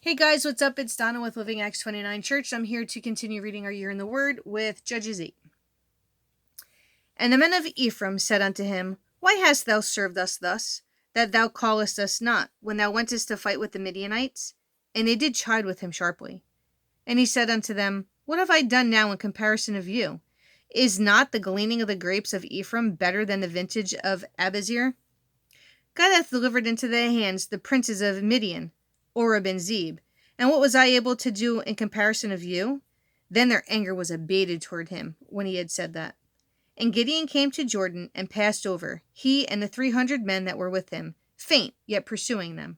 Hey guys, what's up? It's Donna with Living Acts 29 Church. I'm here to continue reading our Year in the Word with Judges 8. And the men of Ephraim said unto him, Why hast thou served us thus, that thou callest us not, when thou wentest to fight with the Midianites? And they did chide with him sharply. And he said unto them, What have I done now in comparison of you? Is not the gleaning of the grapes of Ephraim better than the vintage of Abiezer? God hath delivered into their hands the princes of Midian, Oreb and Zeb. And what was I able to do in comparison of you? Then their anger was abated toward him when he had said that. And Gideon came to Jordan and passed over, he and the 300 men that were with him, faint, yet pursuing them.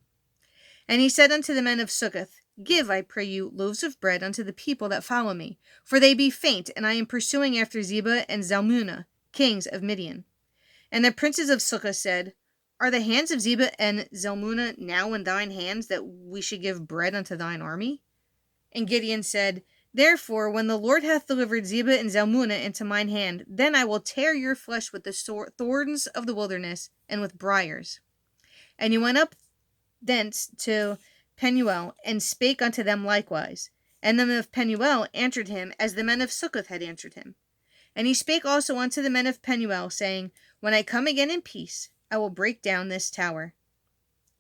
And he said unto the men of Succoth, Give, I pray you, loaves of bread unto the people that follow me, for they be faint, and I am pursuing after Zebah and Zalmunna, kings of Midian. And the princes of Succoth said, Are the hands of Zebah and Zalmunna now in thine hands, that we should give bread unto thine army? And Gideon said, Therefore, when the Lord hath delivered Zebah and Zalmunna into mine hand, then I will tear your flesh with the thorns of the wilderness, and with briars. And he went up thence to Penuel, and spake unto them likewise. And the men of Penuel answered him as the men of Succoth had answered him. And he spake also unto the men of Penuel, saying, When I come again in peace, I will break down this tower.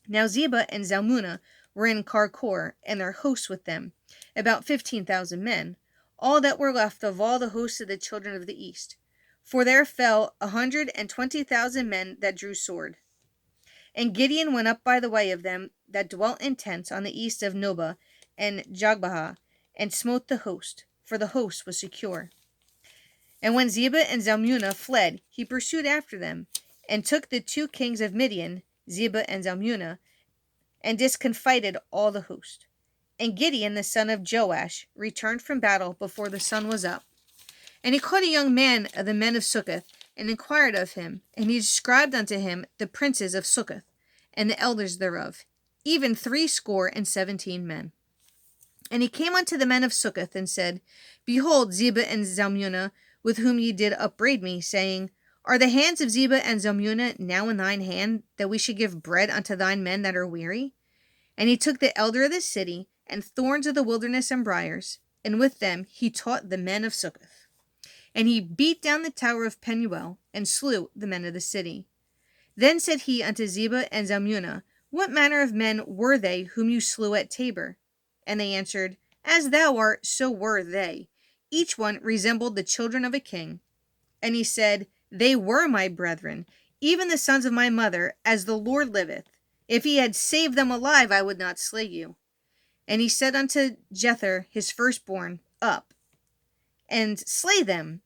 Now Zebah and Zalmunna were in Karkor, and their hosts with them, about 15,000 men, all that were left of all the hosts of the children of the east. For there fell 120,000 men that drew sword. And Gideon went up by the way of them that dwelt in tents on the east of Nobah and Jogbehah, and smote the host, for the host was secure. And when Zebah and Zalmunna fled, he pursued after them, and took the 2 kings of Midian, Zebah and Zalmunna, and discomfited all the host. And Gideon the son of Joash returned from battle before the sun was up. And he caught a young man of the men of Succoth, and inquired of him, and he described unto him the princes of Succoth, and the elders thereof, even 70 men. And he came unto the men of Succoth, and said, Behold, Zebah and Zalmunna, with whom ye did upbraid me, saying, Are the hands of Zebah and Zalmunna now in thine hand, that we should give bread unto thine men that are weary? And he took the elder of the city, and thorns of the wilderness and briars, and with them he taught the men of Succoth. And he beat down the tower of Penuel, and slew the men of the city. Then said he unto Zebah and Zalmunna, What manner of men were they whom you slew at Tabor? And they answered, As thou art, so were they. Each one resembled the children of a king. And he said, They were my brethren, even the sons of my mother, as the Lord liveth. If he had saved them alive, I would not slay you. And he said unto Jether, his firstborn, Up, and slay them.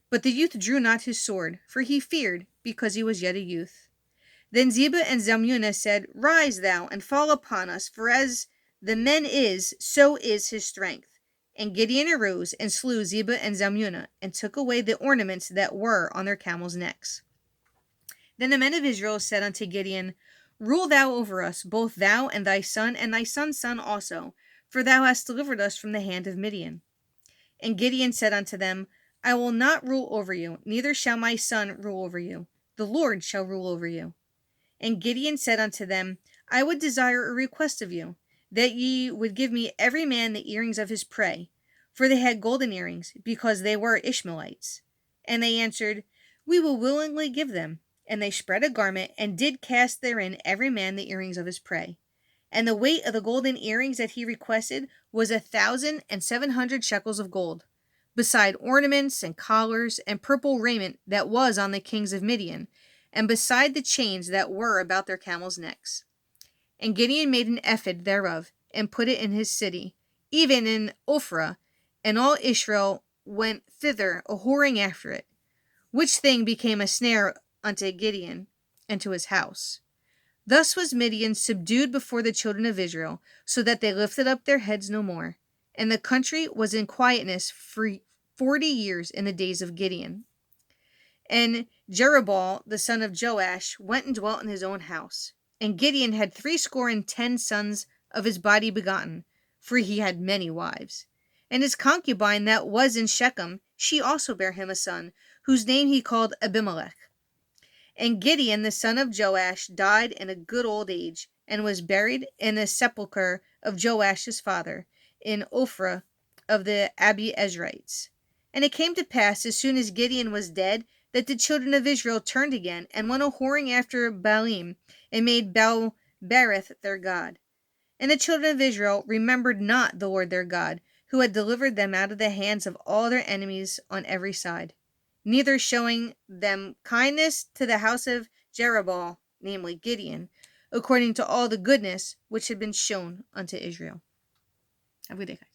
But the youth drew not his sword, for he feared, because he was yet a youth. Then Zebah and Zalmunna said, Rise thou, and fall upon us, for as the man is, so is his strength. And Gideon arose, and slew Zebah and Zalmunna, and took away the ornaments that were on their camels' necks. Then the men of Israel said unto Gideon, Rule thou over us, both thou and thy son's son also, for thou hast delivered us from the hand of Midian. And Gideon said unto them, I will not rule over you, neither shall my son rule over you. The Lord shall rule over you. And Gideon said unto them, I would desire a request of you, that ye would give me every man the earrings of his prey, for they had golden earrings, because they were Ishmaelites. And they answered, We will willingly give them. And they spread a garment, and did cast therein every man the earrings of his prey. And the weight of the golden earrings that he requested was 1,700 shekels of gold, beside ornaments and collars and purple raiment that was on the kings of Midian, and beside the chains that were about their camels' necks. And Gideon made an ephod thereof, and put it in his city, even in Ophrah, and all Israel went thither a whoring after it, which thing became a snare unto Gideon and to his house. Thus was Midian subdued before the children of Israel, so that they lifted up their heads no more. And the country was in quietness for 40 years in the days of Gideon. And Jerubbaal the son of Joash went and dwelt in his own house. And Gideon had 70 sons of his body begotten, for he had many wives. And his concubine that was in Shechem, she also bare him a son, whose name he called Abimelech. And Gideon the son of Joash died in a good old age, and was buried in the sepulchre of Joash his father, in Ophrah of the Abiezrites. And it came to pass, as soon as Gideon was dead, that the children of Israel turned again, and went a whoring after Baalim, and made Baal-berith their god. And the children of Israel remembered not the Lord their God, who had delivered them out of the hands of all their enemies on every side, neither showing them kindness to the house of Jerubbaal, namely Gideon, according to all the goodness which had been shown unto Israel. Have a good day, guys.